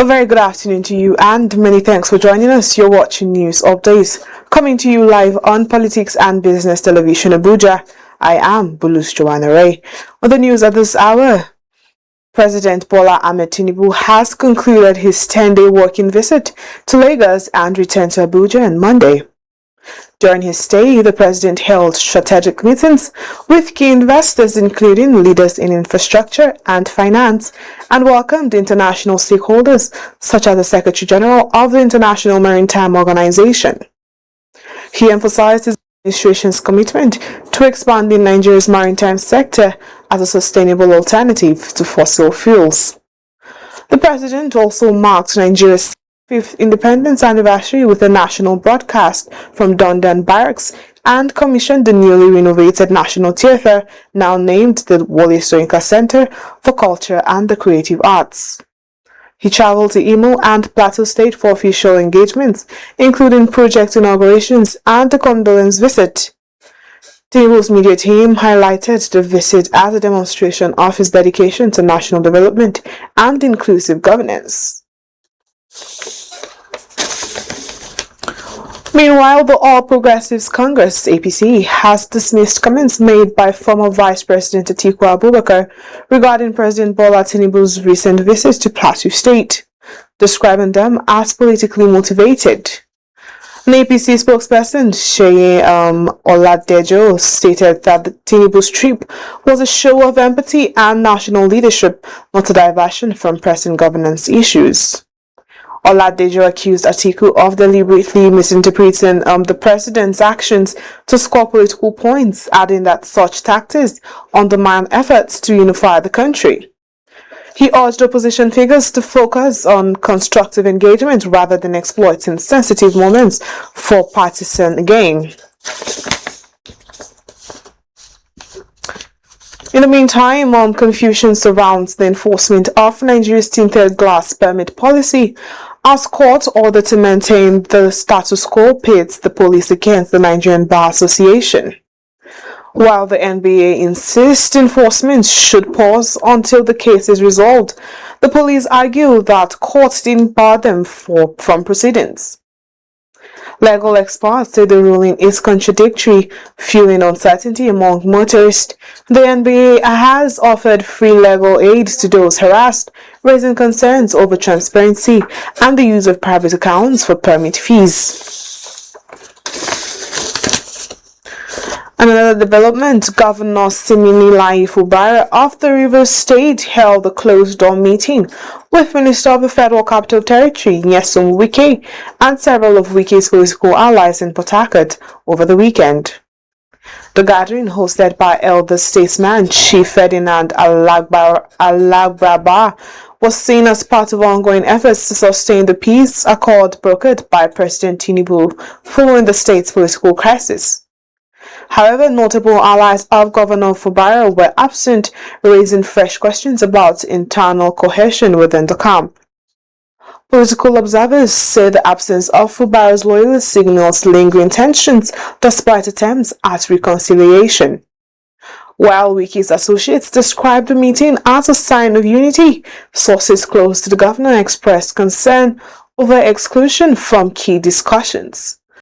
A very good afternoon to you and many thanks for joining us. You're watching News Updates, coming to you live on Politics and Business Television Abuja. I am Bulus Joanna Ray. On the news at this hour, President Bola Ahmed Tinubu has concluded his 10-day working visit to Lagos and returned to Abuja on Monday. During his stay, the president held strategic meetings with key investors, including leaders in infrastructure and finance, and welcomed international stakeholders such as the Secretary General of the International Maritime Organization. He emphasized his administration's commitment to expanding Nigeria's maritime sector as a sustainable alternative to fossil fuels. The president also marked Nigeria's 5th independence anniversary with a national broadcast from London Barracks and commissioned the newly renovated National Theatre, now named the Wole Soyinka Center for Culture and the Creative Arts. He traveled to Imo and Plateau State for official engagements, including project inaugurations and a condolence visit. Tinubu's media team highlighted the visit as a demonstration of his dedication to national development and inclusive governance. Meanwhile, the All Progressives Congress (APC) has dismissed comments made by former Vice President Atiku Abubakar regarding President Bola Tinubu's recent visits to Plateau State, describing them as politically motivated. An APC spokesperson, Sheye Oladejo, stated that Tinubu's trip was a show of empathy and national leadership, not a diversion from pressing governance issues. Oladejo accused Atiku of deliberately misinterpreting the president's actions to score political points, adding that such tactics undermine efforts to unify the country. He urged opposition figures to focus on constructive engagement rather than exploiting sensitive moments for partisan gain. In the meantime, confusion surrounds the enforcement of Nigeria's tinted glass permit policy as court ordered to maintain the status quo pits the police against the Nigerian Bar Association. While the NBA insists enforcement should pause until the case is resolved, the police argue that courts didn't bar them from proceedings. Legal experts say the ruling is contradictory, fueling uncertainty among motorists. The NBA has offered free legal aid to those harassed, raising concerns over transparency and the use of private accounts for permit fees. Another development, Governor Siminalayi Fubara of the Rivers State held a closed-door meeting with Minister of the Federal Capital Territory, Nyesom Wike, and several of Wike's political allies in Port Harcourt over the weekend. The gathering, hosted by elder statesman Chief Ferdinand Alagbaba, was seen as part of ongoing efforts to sustain the peace accord brokered by President Tinubu following the state's political crisis. However, notable allies of Governor Fubara were absent, raising fresh questions about internal cohesion within the camp. Political observers say the absence of Fubara's loyalists signals lingering tensions despite attempts at reconciliation. While Wike's associates described the meeting as a sign of unity, sources close to the governor expressed concern over exclusion from key discussions.